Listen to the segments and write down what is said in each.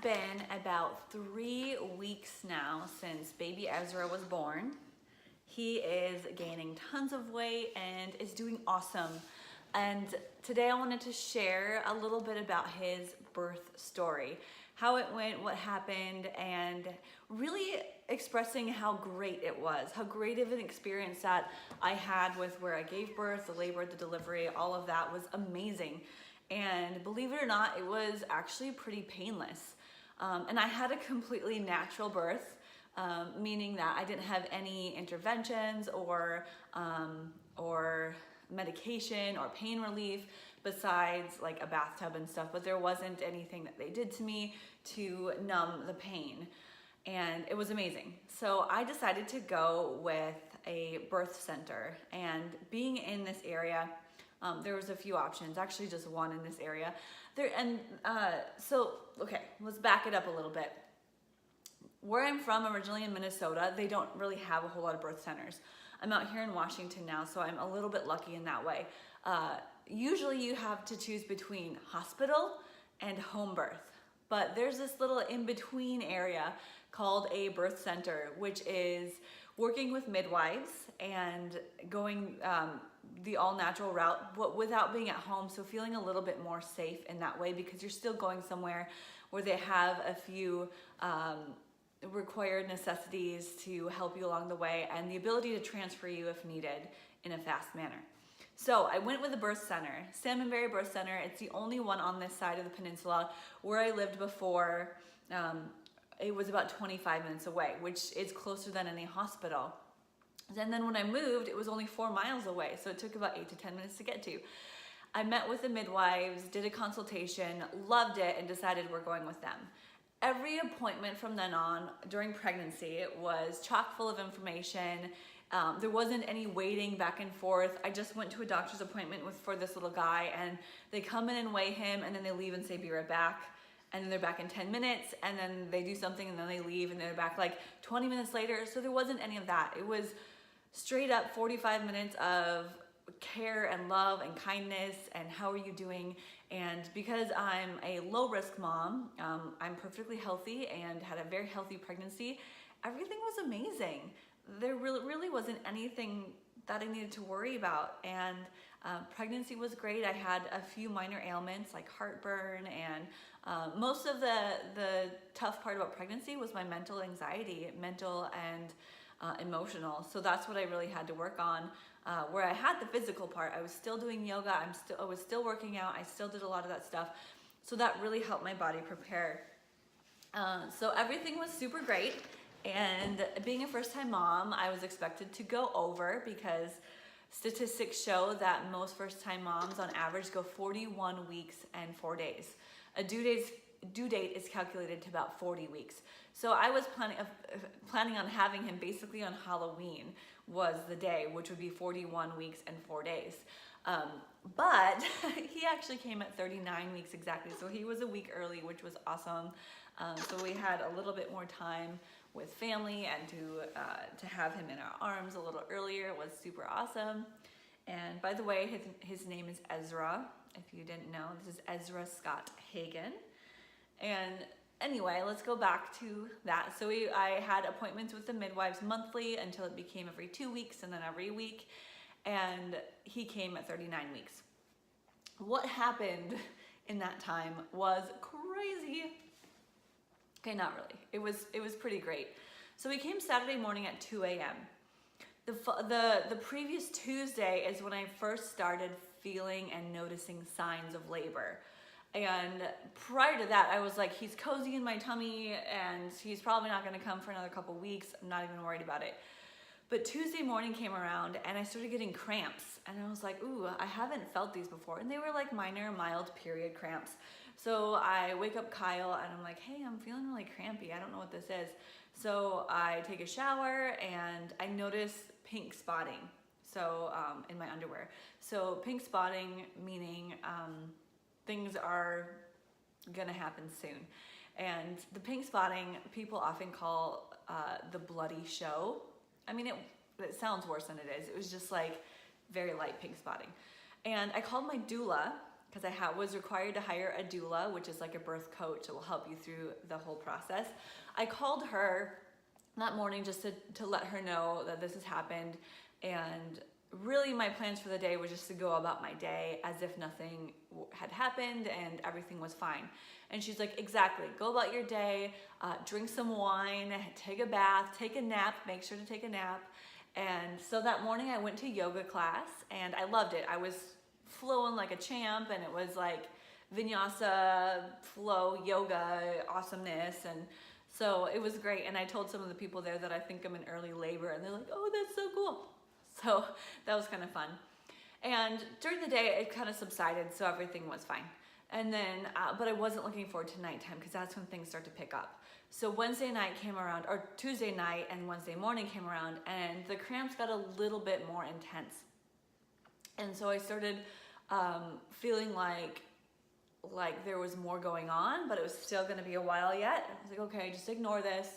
been about 3 weeks now since baby Ezra was born. He is gaining tons of weight and is doing awesome. And today I wanted to share a little bit about his birth story, how it went, what happened, and really expressing how great it was, how great of an experience that I had with where I gave birth, the labor, the delivery, all of that was amazing. And believe it or not, it was actually pretty painless. And I had a completely natural birth, meaning that I didn't have any interventions or medication or pain relief besides like a bathtub and stuff, but there wasn't anything that they did to me to numb the pain. And it was amazing. So I decided to go with a birth center, and being in this area, there was a few options, actually just one in this area. Okay, let's back it up a little bit. Where I'm from, originally in Minnesota, they don't really have a whole lot of birth centers. I'm out here in Washington now, so I'm a little bit lucky in that way. Usually you have to choose between hospital and home birth, but there's this little in-between area called a birth center, which is working with midwives and going the all-natural route, but without being at home, so feeling a little bit more safe in that way because you're still going somewhere where they have a few required necessities to help you along the way and the ability to transfer you if needed in a fast manner. So I went with the birth center, Salmonberry Birth Center. It's the only one on this side of the peninsula. Where I lived before, it was about 25 minutes away, which is closer than any hospital. And then when I moved, it was only 4 miles away, so it took about 8 to 10 minutes to get to. I met with the midwives, did a consultation, loved it, and decided we're going with them. Every appointment from then on during pregnancy was chock full of information. There wasn't any waiting back and forth. I just went to a doctor's appointment for this little guy, and they come in and weigh him, and then they leave and say, be right back. And then they're back in 10 minutes, and then they do something, and then they leave, and they're back like 20 minutes later. So there wasn't any of that. It was straight up 45 minutes of care and love and kindness and how are you doing. And because I'm a low risk mom, I'm perfectly healthy and had a very healthy pregnancy, everything was amazing. There really wasn't anything that I needed to worry about, and pregnancy was great. I had a few minor ailments like heartburn, and most of the tough part about pregnancy was my mental anxiety, mental and emotional. So that's what I really had to work on. Where I had the physical part, I was still doing yoga, I was still working out, I still did a lot of that stuff. So that really helped my body prepare. So everything was super great. And being a first-time mom, I was expected to go over because statistics show that most first-time moms on average go 41 weeks and 4 days. A due date is calculated to about 40 weeks. So I was planning on having him basically on Halloween was the day, which would be 41 weeks and 4 days. But he actually came at 39 weeks exactly. So he was a week early, which was awesome. So we had a little bit more time with family, and to have him in our arms a little earlier was super awesome. And by the way, his name is Ezra. If you didn't know, this is Ezra Scott Hagen. And anyway, let's go back to that. So I had appointments with the midwives monthly until it became every 2 weeks and then every week. And he came at 39 weeks. What happened in that time was crazy. Okay, not really. It was pretty great. So he came Saturday morning at 2 a.m. The previous Tuesday is when I first started feeling and noticing signs of labor. And prior to that, I was like, he's cozy in my tummy and he's probably not gonna come for another couple weeks. I'm not even worried about it. But Tuesday morning came around and I started getting cramps, and I was like, ooh, I haven't felt these before. And they were like minor, mild period cramps. So I wake up Kyle and I'm like, hey, I'm feeling really crampy. I don't know what this is. So I take a shower and I notice pink spotting. So in my underwear. So pink spotting meaning things are gonna happen soon. And the pink spotting people often call the bloody show. I mean, it sounds worse than it is. It was just like very light pink spotting. And I called my doula because I was required to hire a doula, which is like a birth coach that will help you through the whole process. I called her that morning just to let her know that this has happened, and really my plans for the day was just to go about my day as if nothing had happened and everything was fine. And she's like, exactly, go about your day, drink some wine, take a bath, take a nap, make sure to take a nap. And so that morning I went to yoga class and I loved it. I was flowing like a champ, and it was like vinyasa, flow, yoga, awesomeness. And so it was great. And I told some of the people there that I think I'm in early labor, and they're like, oh, that's so cool. So that was kind of fun. And during the day, it kind of subsided, so everything was fine. And then, but I wasn't looking forward to nighttime because that's when things start to pick up. So Wednesday night came around, or Tuesday night and Wednesday morning came around, and the cramps got a little bit more intense. And so I started feeling like there was more going on, but it was still going to be a while yet. I was like, okay, just ignore this.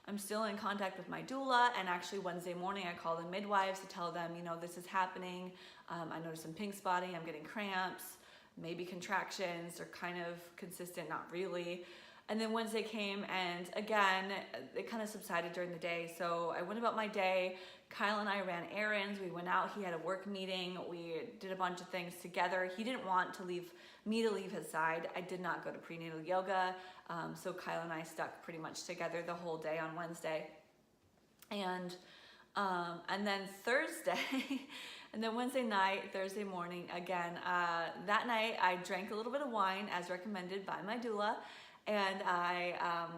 I'm still in contact with my doula, and actually Wednesday morning I called the midwives to tell them, you know, this is happening. I noticed some pink spotting, I'm getting cramps, maybe contractions. They're kind of consistent, not really. And then Wednesday came, and again, it kind of subsided during the day. So I went about my day. Kyle and I ran errands. We went out. He had a work meeting. We did a bunch of things together. He didn't want to leave me to leave his side. I did not go to prenatal yoga. So Kyle and I stuck pretty much together the whole day on Wednesday. And then Thursday, and then Wednesday night, Thursday morning, again, that night I drank a little bit of wine as recommended by my doula. And I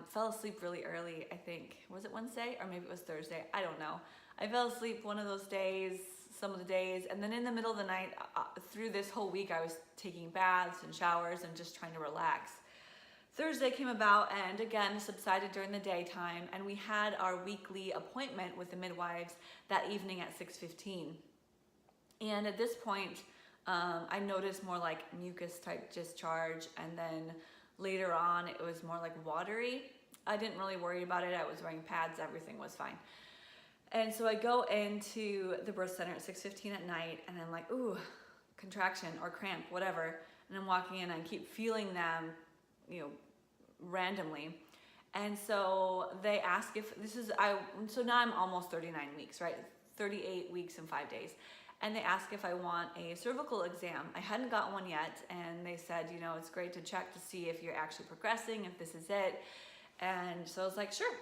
fell asleep really early, I think. Was it Wednesday? Or maybe it was Thursday. I don't know. I fell asleep one of those days, some of the days. And then in the middle of the night, through this whole week, I was taking baths and showers and just trying to relax. Thursday came about and again subsided during the daytime. And we had our weekly appointment with the midwives that evening at 6:15. And at this point, I noticed more like mucus type discharge, and then later on, it was more like watery. I didn't really worry about it. I was wearing pads. Everything was fine. And so I go into the birth center at 6:15 at night, and I'm like, ooh, contraction or cramp, whatever. And I'm walking in, and I keep feeling them, you know, randomly. And so they ask if this is, so now I'm almost 39 weeks, right? 38 weeks and 5 days. And they ask if I want a cervical exam. I hadn't got one yet, and they said, you know, it's great to check to see if you're actually progressing, if this is it. And so I was like, sure.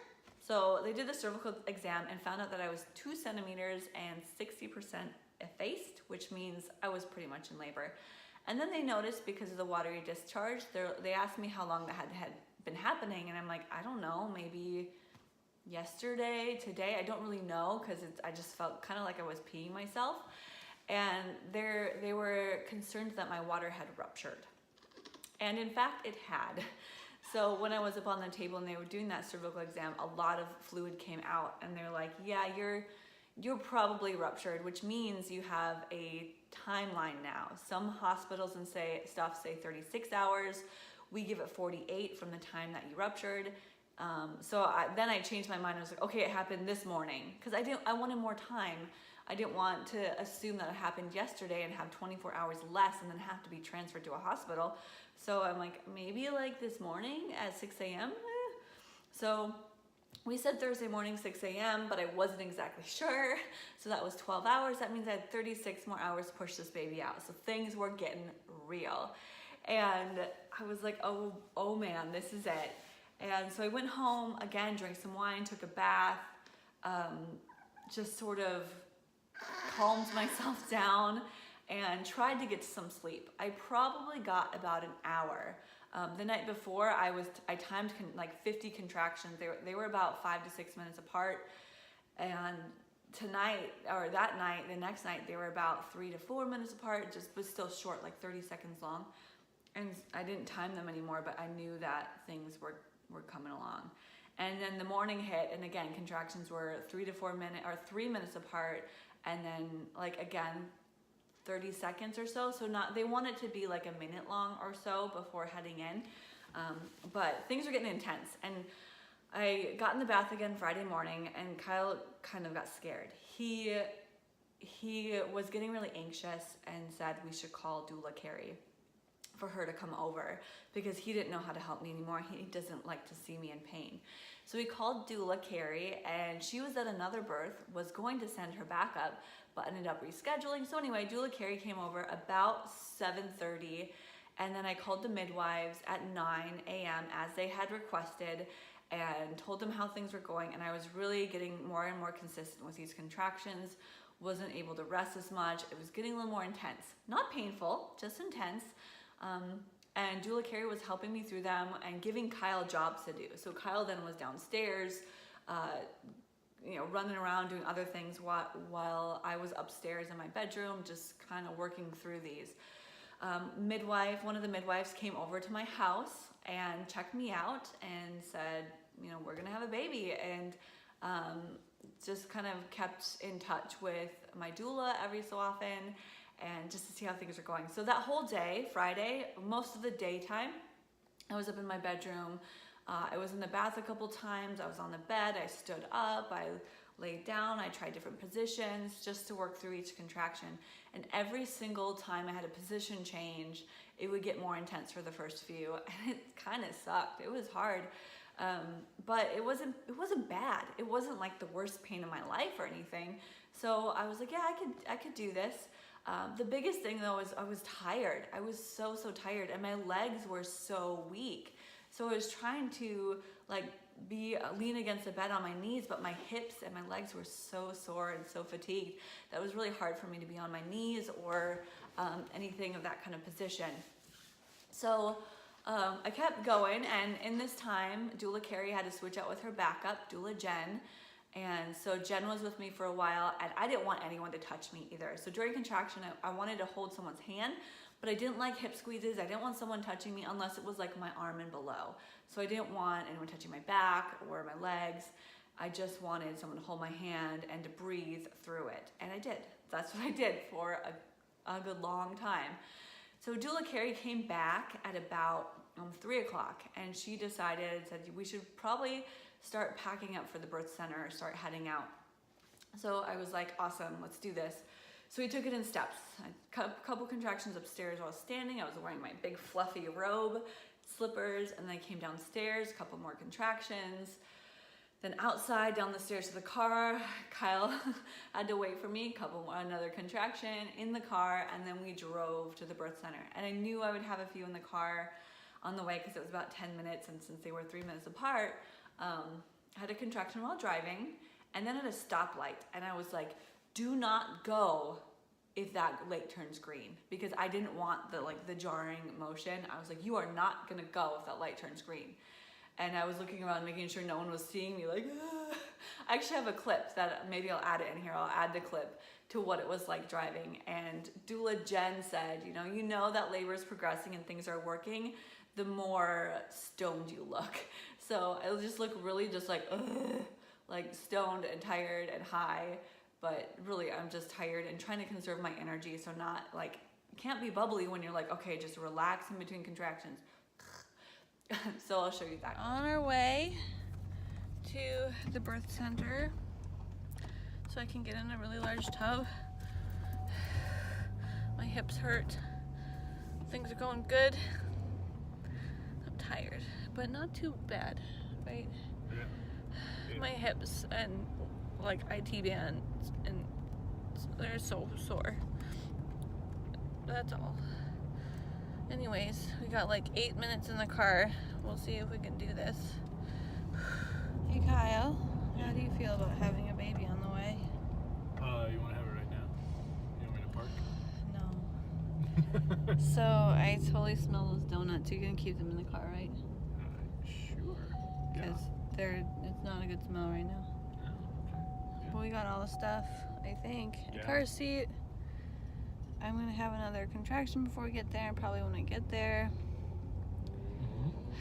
So they did the cervical exam and found out that I was 2 centimeters and 60% effaced, which means I was pretty much in labor. And then they noticed, because of the watery discharge, they asked me how long that had been happening, and I'm like, I don't know, maybe yesterday, today, I don't really know, because I just felt kind of like I was peeing myself. And they were concerned that my water had ruptured. And in fact, it had. So when I was up on the table and they were doing that cervical exam, a lot of fluid came out, and they're like, yeah, you're probably ruptured, which means you have a timeline now. Some hospitals and say 36 hours. We give it 48 from the time that you ruptured. Then I changed my mind. I was like, okay, it happened this morning, because I wanted more time. I didn't want to assume that it happened yesterday and have 24 hours less and then have to be transferred to a hospital. So I'm like, maybe like this morning at 6 a.m. So we said Thursday morning, 6 a.m., but I wasn't exactly sure. So that was 12 hours. That means I had 36 more hours to push this baby out. So things were getting real. And I was like, oh man, this is it. And so I went home, again, drank some wine, took a bath, just sort of calmed myself down and tried to get some sleep. I probably got about an hour. The night before, I timed like 50 contractions. They were about 5 to 6 minutes apart. And tonight, or that night, the next night, they were about 3 to 4 minutes apart, just was still short, like 30 seconds long. And I didn't time them anymore, but I knew that things were coming along. And then the morning hit, and again, contractions were 3 to 4 minutes, or 3 minutes apart, and then like again, 30 seconds or so. So they want it to be like a minute long or so before heading in. But things were getting intense, and I got in the bath again Friday morning, and Kyle kind of got scared. He was getting really anxious and said we should call doula Carrie. for her to come over because he didn't know how to help me anymore. He doesn't like to see me in pain. So we called doula Carrie, and she was at another birth, was going to send her back up, but ended up rescheduling. So anyway, doula Carrie came over about 7:30, and then I called the midwives at 9 a.m. as they had requested and told them how things were going. And I was really getting more and more consistent with these contractions, wasn't able to rest as much. It was getting a little more intense. Not painful, just intense. And doula Carrie was helping me through them and giving Kyle jobs to do. So Kyle then was downstairs, running around doing other things while I was upstairs in my bedroom, just kind of working through these. One of the midwives came over to my house and checked me out and said, we're gonna have a baby, and just kind of kept in touch with my doula every so often, and just to see how things are going. So that whole day, Friday, most of the daytime, I was up in my bedroom. I was in the bath a couple times. I was on the bed. I stood up. I laid down. I tried different positions just to work through each contraction. And every single time I had a position change, it would get more intense for the first few. And it kind of sucked. It was hard. But it wasn't bad. It wasn't like the worst pain of my life or anything. So I was like, yeah, I could do this. The biggest thing though is I was tired. I was so tired, and my legs were so weak. So I was trying to lean against the bed on my knees, but my hips and my legs were so sore and so fatigued that it was really hard for me to be on my knees or anything of that kind of position. So I kept going, and in this time, doula Carrie had to switch out with her backup, doula Jen. And so Jen was with me for a while, and I didn't want anyone to touch me either. So during contraction, I wanted to hold someone's hand, but I didn't like hip squeezes. I didn't want someone touching me unless it was like my arm and below. So I didn't want anyone touching my back or my legs. I just wanted someone to hold my hand and to breathe through it. And I did. That's what I did for a good long time. So doula Carrie came back at about 3 o'clock, and she said we should probably start packing up for the birth center, start heading out. So I was like, awesome, let's do this. So we took it in steps. A couple contractions upstairs while I was standing. I was wearing my big fluffy robe, slippers, and then I came downstairs, a couple more contractions. Then outside, down the stairs to the car, Kyle had to wait for me, another contraction in the car, and then we drove to the birth center. And I knew I would have a few in the car on the way because it was about 10 minutes, and since they were 3 minutes apart, I had a contraction while driving, and then at a stoplight, and I was like, do not go if that light turns green, because I didn't want the jarring motion. I was like, you are not gonna go if that light turns green. And I was looking around, making sure no one was seeing me, like, ah. I actually have a clip that maybe I'll add it in here. I'll add the clip to what it was like driving. And doula Jen said, you know that labor is progressing and things are working, the more stoned you look. So it'll just look really just like stoned and tired and high, but really I'm just tired and trying to conserve my energy. So not can't be bubbly when you're like, okay, just relax in between contractions. So I'll show you that. On our way to the birth center so I can get in a really large tub. My hips hurt. Things are going good. I'm tired, but not too bad, right? Yeah. My hips and IT bands, and they're so sore. That's all. Anyways, we got 8 minutes in the car. We'll see if we can do this. Hey Kyle, how do you feel about having a baby on the way? You want to have it right now? You want me to park? No. So I totally smell those donuts. You're gonna keep them in the car, right? Sure. Because it's not a good smell right now. Oh, okay. Yeah. But we got all the stuff, I think. A car seat. I'm gonna have another contraction before we get there, probably when I get there. Mm-hmm.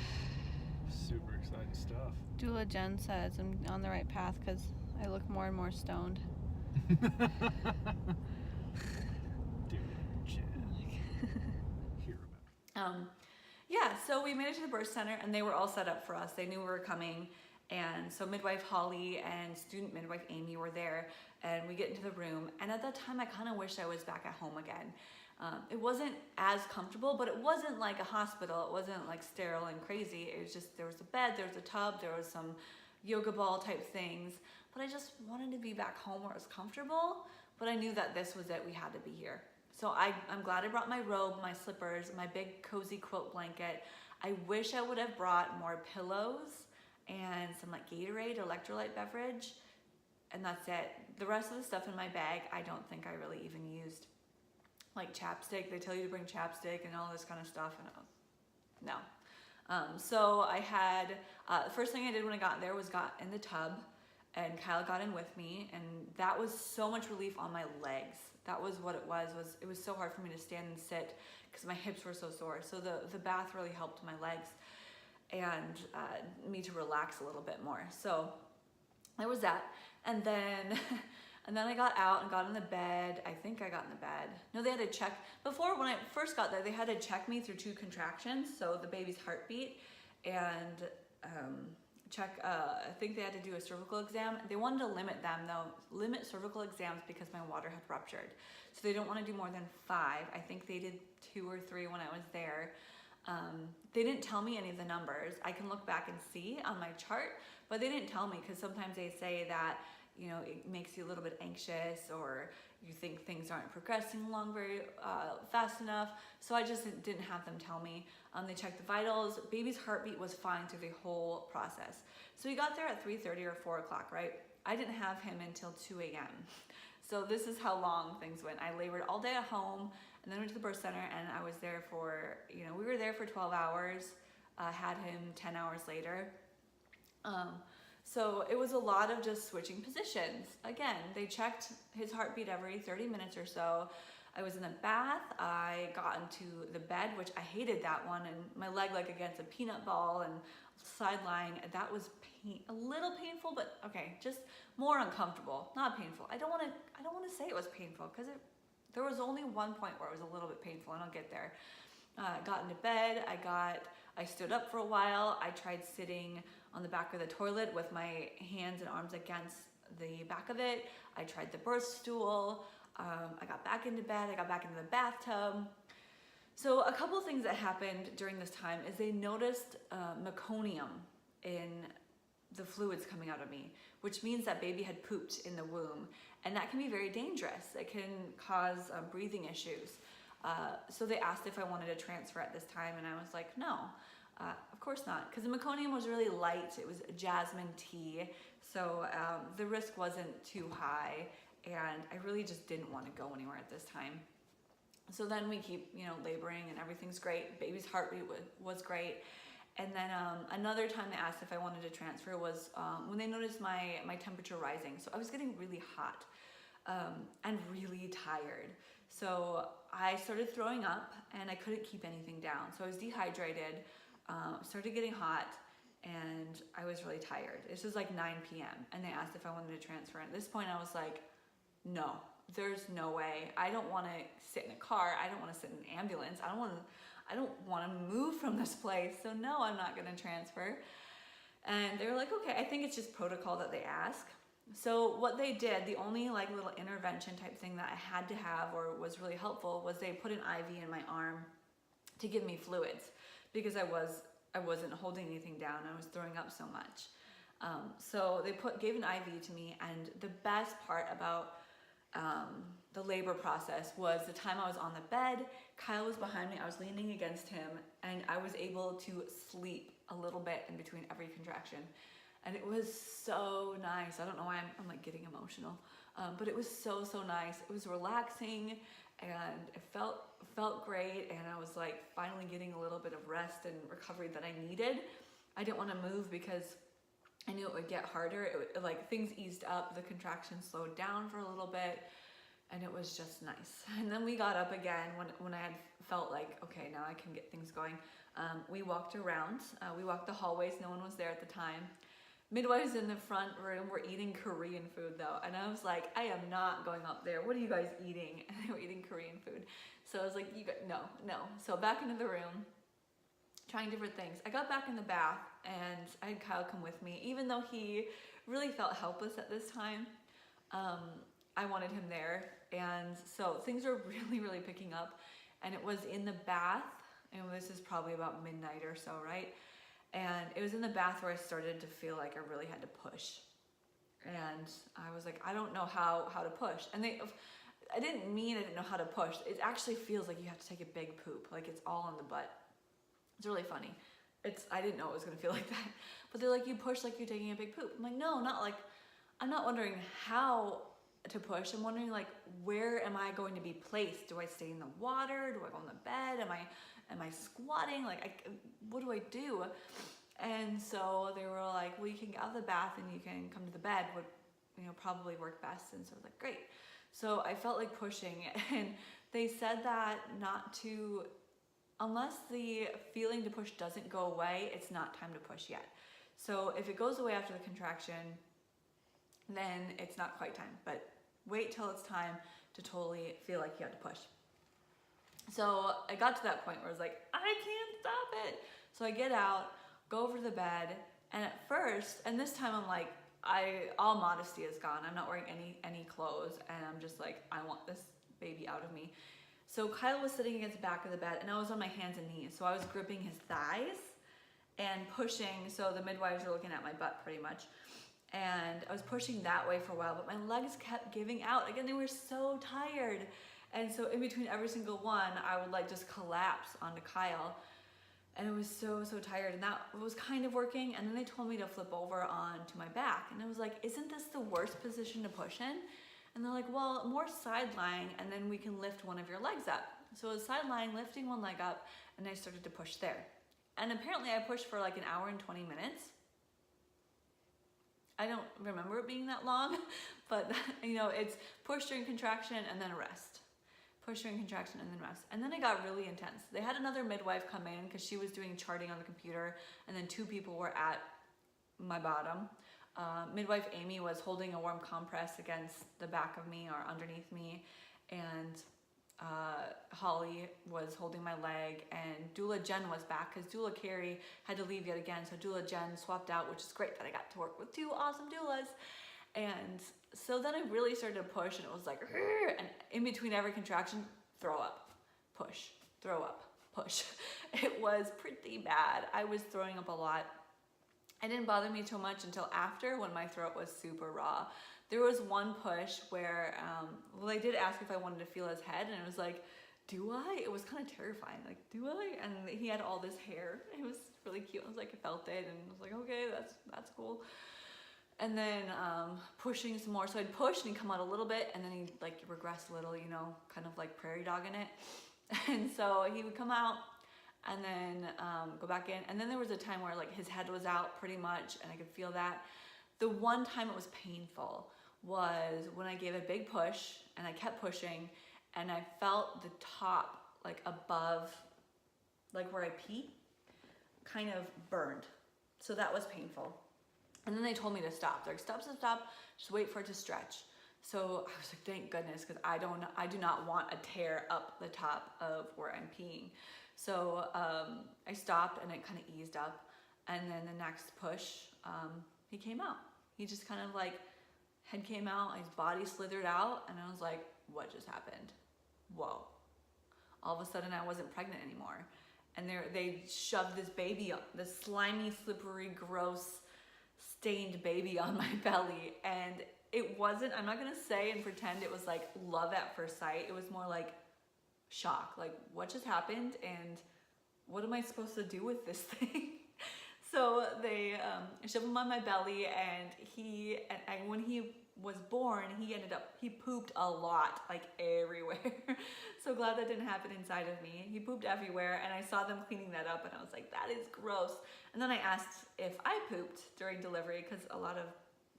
Super exciting stuff. Doula Jen says I'm on the right path because I look more and more stoned. Doula Jen. Hear about it. Yeah, so we made it to the birth center, and they were all set up for us. They knew we were coming. And so midwife Holly and student midwife Amy were there, and we get into the room. And at that time, I kind of wished I was back at home again. It wasn't as comfortable, but it wasn't like a hospital. It wasn't like sterile and crazy. It was just, there was a bed, there was a tub, there was some yoga ball type things. But I just wanted to be back home where it was comfortable, but I knew that this was it. We had to be here. So I'm glad I brought my robe, my slippers, my big cozy quilt blanket. I wish I would have brought more pillows and some like Gatorade electrolyte beverage, and that's it. The rest of the stuff in my bag, I don't think I really even used. Like chapstick, they tell you to bring chapstick and all this kind of stuff, and no. So I had, the first thing I did when I got there was got in the tub, and Kyle got in with me, and that was so much relief on my legs. That was what it was it was so hard for me to stand and sit because my hips were so sore. So the bath really helped my legs and me to relax a little bit more. So there was that. And then I got out and got in the bed. I think I got in the bed. No, they had to check. Before, when I first got there, they had to check me through 2 contractions. So the baby's heartbeat and check, I think they had to do a cervical exam. They wanted to limit them though, limit cervical exams because my water had ruptured. So they don't want to do more than 5. I think they did 2 or 3 when I was there. They didn't tell me any of the numbers. I can look back and see on my chart, but they didn't tell me because sometimes they say that, you know, it makes you a little bit anxious or you think things aren't progressing along very fast enough. So I just didn't have them tell me. They checked the vitals. Baby's heartbeat was fine through the whole process. So we got there at 3:30 or 4 o'clock, right? I didn't have him until 2 a.m. So this is how long things went. I labored all day at home and then went to the birth center, and I was there for, you know, we were there for 12 hours, had him 10 hours later. So it was a lot of just switching positions. Again, they checked his heartbeat every 30 minutes or so. I was in the bath, I got into the bed, which I hated that one, and my leg like against a peanut ball and side lying, that was a little painful, but okay, just more uncomfortable, not painful. I don't want to say it was painful because there was only one point where it was a little bit painful, and I'll get there. Got into bed, I stood up for a while. I tried sitting on the back of the toilet with my hands and arms against the back of it. I tried the birth stool. I got back into bed. I got back into the bathtub. So a couple of things that happened during this time is they noticed meconium in the fluids coming out of me, which means that baby had pooped in the womb, and that can be very dangerous. It can cause breathing issues. So they asked if I wanted to transfer at this time, and I was like, no, of course not, because the meconium was really light. It was jasmine tea, so the risk wasn't too high, and I really just didn't want to go anywhere at this time. So then we keep, you know, laboring, and everything's great. Baby's heartbeat was great. And then another time they asked if I wanted to transfer was when they noticed my temperature rising. So I was getting really hot and really tired. So I started throwing up, and I couldn't keep anything down. So I was dehydrated, started getting hot, and I was really tired. This was like 9 p.m. and they asked if I wanted to transfer. And at this point I was like, no, there's no way. I don't want to sit in a car. I don't want to sit in an ambulance. I don't want to move from this place. So no, I'm not going to transfer. And they were like, okay, I think it's just protocol that they ask. So what they did, the only like little intervention type thing that I had to have or was really helpful was they put an IV in my arm to give me fluids because I wasn't holding anything down. I was throwing up so much. So they gave an IV to me, and the best part about the labor process was the time I was on the bed, Kyle was behind me, I was leaning against him, and I was able to sleep a little bit in between every contraction. And it was so nice. I don't know why I'm like getting emotional, but it was so nice. It was relaxing, and it felt great, and I was like finally getting a little bit of rest and recovery that I needed. I didn't want to move because I knew it would get harder. Like things eased up, the contractions slowed down for a little bit, and it was just nice. And then we got up again when I had felt like, okay, now I can get things going. We walked around, we walked the hallways, no one was there at the time. Midwives in the front room were eating Korean food though, and I was like, I am not going up there. What are you guys eating? And they were eating Korean food. So I was like, no. So back into the room, trying different things. I got back in the bath, and I had Kyle come with me, even though he really felt helpless at this time. I wanted him there. And so things were really, really picking up. And it was in the bath, and this is probably about midnight or so, right? And it was in the bath where I started to feel like I really had to push. And I was like, I don't know how to push. And I didn't mean I didn't know how to push. It actually feels like you have to take a big poop, like it's all on the butt. It's really funny. I didn't know it was gonna feel like that. But they're like, you push like you're taking a big poop. I'm like, no, not like, I'm not wondering how to push. I'm wondering like, where am I going to be placed? Do I stay in the water? Do I go on the bed? Am I squatting? Like, what do I do? And so they were like, well, you can get out of the bath and you can come to the bed, would, probably work best. And so I was like, great. So I felt like pushing, and they said that not to, unless the feeling to push doesn't go away, it's not time to push yet. So if it goes away after the contraction, then it's not quite time, but wait till it's time to totally feel like you have to push. So I got to that point where I was like, I can't stop it. So I get out, go over to the bed, and at first, and this time I'm like, all modesty is gone. I'm not wearing any clothes, and I'm just like, I want this baby out of me. So Kyle was sitting against the back of the bed, and I was on my hands and knees. So I was gripping his thighs and pushing. So the midwives were looking at my butt pretty much. And I was pushing that way for a while, but my legs kept giving out. Again, they were so tired. And so in between every single one, I would like just collapse onto Kyle. And it was so tired, and that was kind of working. And then they told me to flip over onto my back. And I was like, isn't this the worst position to push in? And they're like, well, more side lying, and then we can lift one of your legs up. So I was side lying, lifting one leg up, and I started to push there. And apparently I pushed for like an hour and 20 minutes. I don't remember it being that long, but it's push during contraction and then rest. Push during contraction and then rest. And then it got really intense. They had another midwife come in because she was doing charting on the computer, and then 2 people were at my bottom. Midwife Amy was holding a warm compress against the back of me or underneath me, and Holly was holding my leg, and Doula Jen was back because Doula Carrie had to leave yet again. So Doula Jen swapped out, which is great that I got to work with 2 awesome doulas. And so then I really started to push, and it was like, and in between every contraction, throw up, push, throw up, push. It was pretty bad. I was throwing up a lot. It didn't bother me too much until after, when my throat was super raw. There was one push where, they did ask if I wanted to feel his head, and it was like, do I? It was kind of terrifying, like, do I? And he had all this hair. It was really cute. I was like, I felt it, and I was like, okay, that's cool. And then pushing some more. So I'd push, and he'd come out a little bit, and then he'd like regress a little, kind of like prairie dogging it. And so he would come out, and then go back in. And then there was a time where like his head was out pretty much, and I could feel that. The one time it was painful was when I gave a big push, and I kept pushing, and I felt the top, like above, like where I pee, kind of burned. So that was painful. And then they told me to stop. They're like, stop, just wait for it to stretch. So I was like, thank goodness, because I do not want a tear up the top of where I'm peeing. So I stopped, and it kind of eased up. And then the next push, he came out. He just kind of like, head came out, his body slithered out, and I was like, what just happened? Whoa. All of a sudden I wasn't pregnant anymore. And they shoved this baby up, this slimy, slippery, gross, stained baby on my belly. And it wasn't, I'm not gonna say and pretend it was like love at first sight. It was more like shock, like what just happened, and what am I supposed to do with this thing? So they shoved him on my belly, and when he was born, he pooped a lot, like everywhere. So glad that didn't happen inside of me. He pooped everywhere, and I saw them cleaning that up, and I was like, that is gross. And then I asked if I pooped during delivery, because a lot of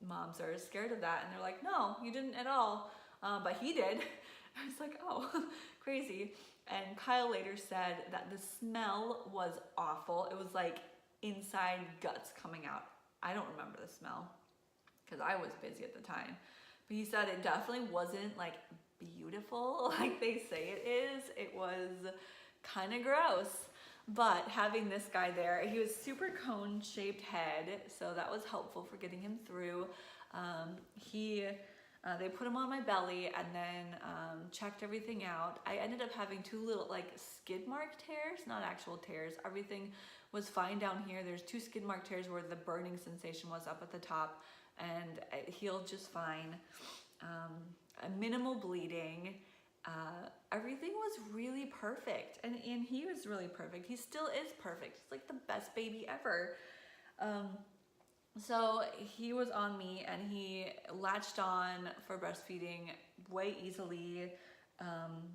moms are scared of that, and they're like, no, you didn't at all, but he did. I was like, oh, crazy. And Kyle later said that the smell was awful. It was like inside guts coming out. I don't remember the smell because I was busy at the time. But he said it definitely wasn't like beautiful like they say it is. It was kind of gross. But having this guy there, he was super cone-shaped head, so that was helpful for getting him through. He They put him on my belly and then checked everything out. I ended up having 2 little like skid mark tears, not actual tears. Everything was fine down here. There's 2 skid mark tears where the burning sensation was up at the top, and it healed just fine. A minimal bleeding. Everything was really perfect, and he was really perfect. He still is perfect. He's like the best baby ever. So he was on me, and he latched on for breastfeeding way easily.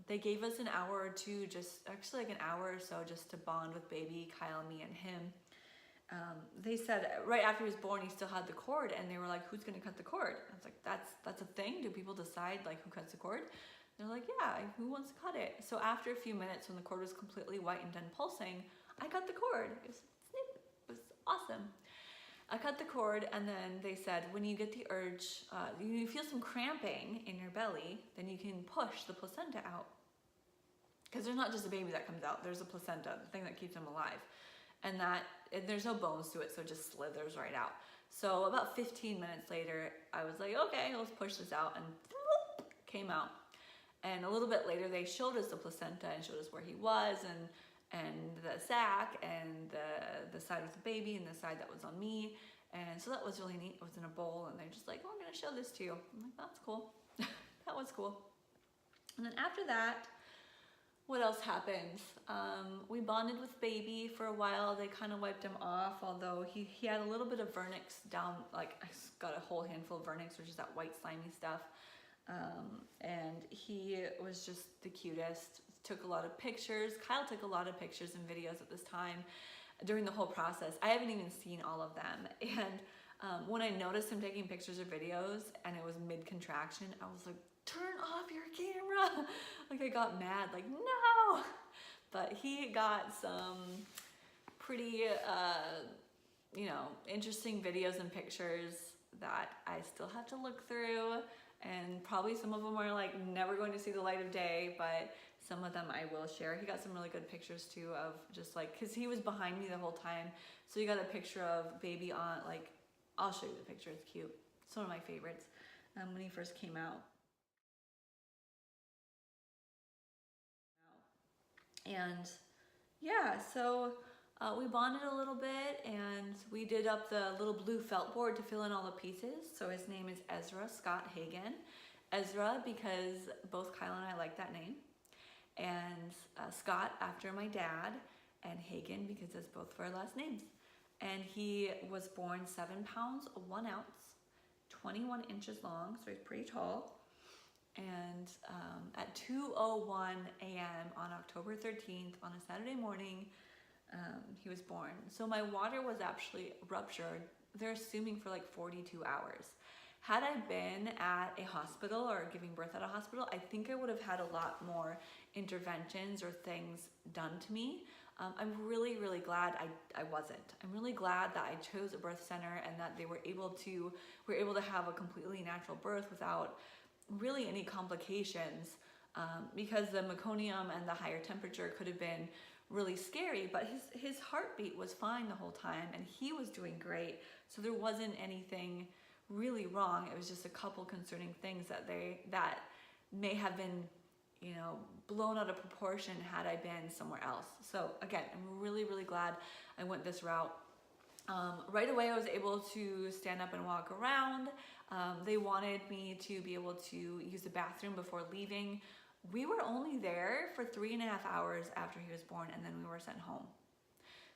They gave us an hour or two, actually like an hour or so, just to bond with baby, Kyle, me, and him. They said right after he was born, he still had the cord, and they were like, "Who's gonna cut the cord?" I was like, "That's a thing. Do people decide like who cuts the cord?" They're like, "Yeah, who wants to cut it?" So after a few minutes, when the cord was completely white and done pulsing, I cut the cord. It was snip. It was awesome. I cut the cord, and then they said, when you get the urge, you feel some cramping in your belly, then you can push the placenta out. Because there's not just a baby that comes out, there's a placenta, the thing that keeps them alive. And there's no bones to it, so it just slithers right out. So about 15 minutes later, I was like, okay, let's push this out, and whoop, came out. And a little bit later, they showed us the placenta and showed us where he was, and the sac, and the side with the baby, and the side that was on me. And so that was really neat. It was in a bowl, and they're just like, "Oh, I'm gonna show this to you." I'm like, "That's cool." That was cool. And then after that, what else happened? We bonded with baby for a while. They kind of wiped him off, although he had a little bit of vernix down, like I got a whole handful of vernix, which is that white slimy stuff. And he was just the cutest. Took a lot of pictures. Kyle took a lot of pictures and videos at this time during the whole process. I haven't even seen all of them. And when I noticed him taking pictures or videos and it was mid-contraction, I was like, "Turn off your camera." Like I got mad, like, no. But he got some pretty, interesting videos and pictures that I still have to look through. And probably some of them are like never going to see the light of day, but some of them I will share. He got some really good pictures too of just like, cause he was behind me the whole time. So you got a picture of baby on, like, I'll show you the picture, it's cute. It's one of my favorites when he first came out. And yeah, so we bonded a little bit, and we did up the little blue felt board to fill in all the pieces. So his name is Ezra Scott Hagen. Ezra because both Kyle and I like that name, and Scott after my dad, and Hagen because that's both of our last names. And he was born 7 pounds 1 ounce, 21 inches long, so he's pretty tall. And at 2:01 a.m. on October 13th, on a Saturday morning, he was born. So my water was actually ruptured, they're assuming for like 42 hours. Had I been at a hospital or giving birth at a hospital, I think I would have had a lot more interventions or things done to me. I'm really, really glad I wasn't. I'm really glad that I chose a birth center and that they were able to have a completely natural birth without really any complications, because the meconium and the higher temperature could have been really scary, but his heartbeat was fine the whole time and he was doing great. So there wasn't anything really wrong. It was just a couple concerning things that may have been, blown out of proportion had I been somewhere else. So again, I'm really, really glad I went this route. Right away, I was able to stand up and walk around. They wanted me to be able to use the bathroom before leaving. We were only there for 3.5 hours after he was born, and then we were sent home.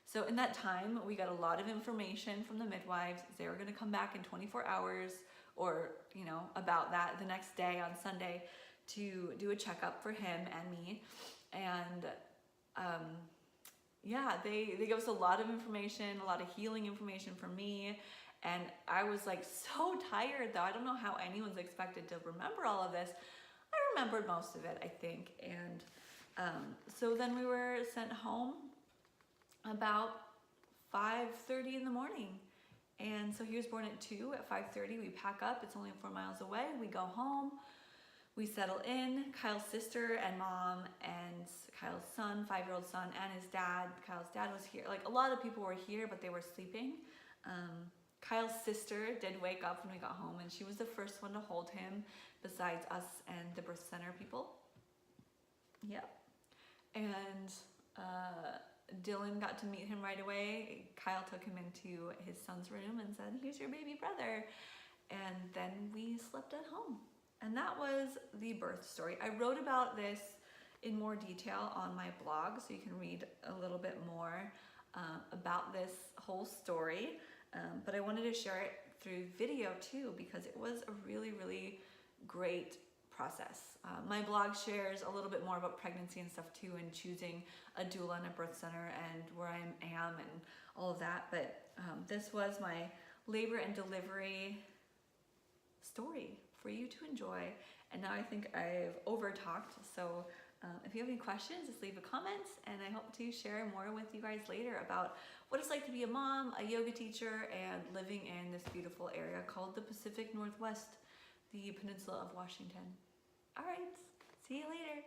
So in that time, we got a lot of information from the midwives. They were gonna come back in 24 hours or, about that the next day on Sunday to do a checkup for him and me. And they gave us a lot of information, a lot of healing information for me. And I was like so tired though. I don't know how anyone's expected to remember all of this. I remembered most of it, I think. And so then we were sent home about 5:30 in the morning. And so he was born at 2. At 5:30, we pack up. It's only 4 miles away. We go home. We settle in. Kyle's sister and mom and Kyle's son, 5-year-old son, and his dad. Kyle's dad was here. Like a lot of people were here, but they were sleeping. Kyle's sister did wake up when we got home, and she was the first one to hold him besides us and the birth center people. Yep. And Dylan got to meet him right away. Kyle took him into his son's room and said, "Here's your baby brother." And then we slept at home. And that was the birth story. I wrote about this in more detail on my blog, so you can read a little bit more about this whole story. But I wanted to share it through video too, because it was a really, really great process. My blog shares a little bit more about pregnancy and stuff too, and choosing a doula and a birth center and where I am and all of that. But this was my labor and delivery story for you to enjoy. And now I think I've over talked. So if you have any questions, just leave a comment, and I hope to share more with you guys later about what it's like to be a mom, a yoga teacher, and living in this beautiful area called the Pacific Northwest, the Peninsula of Washington. All right, see you later.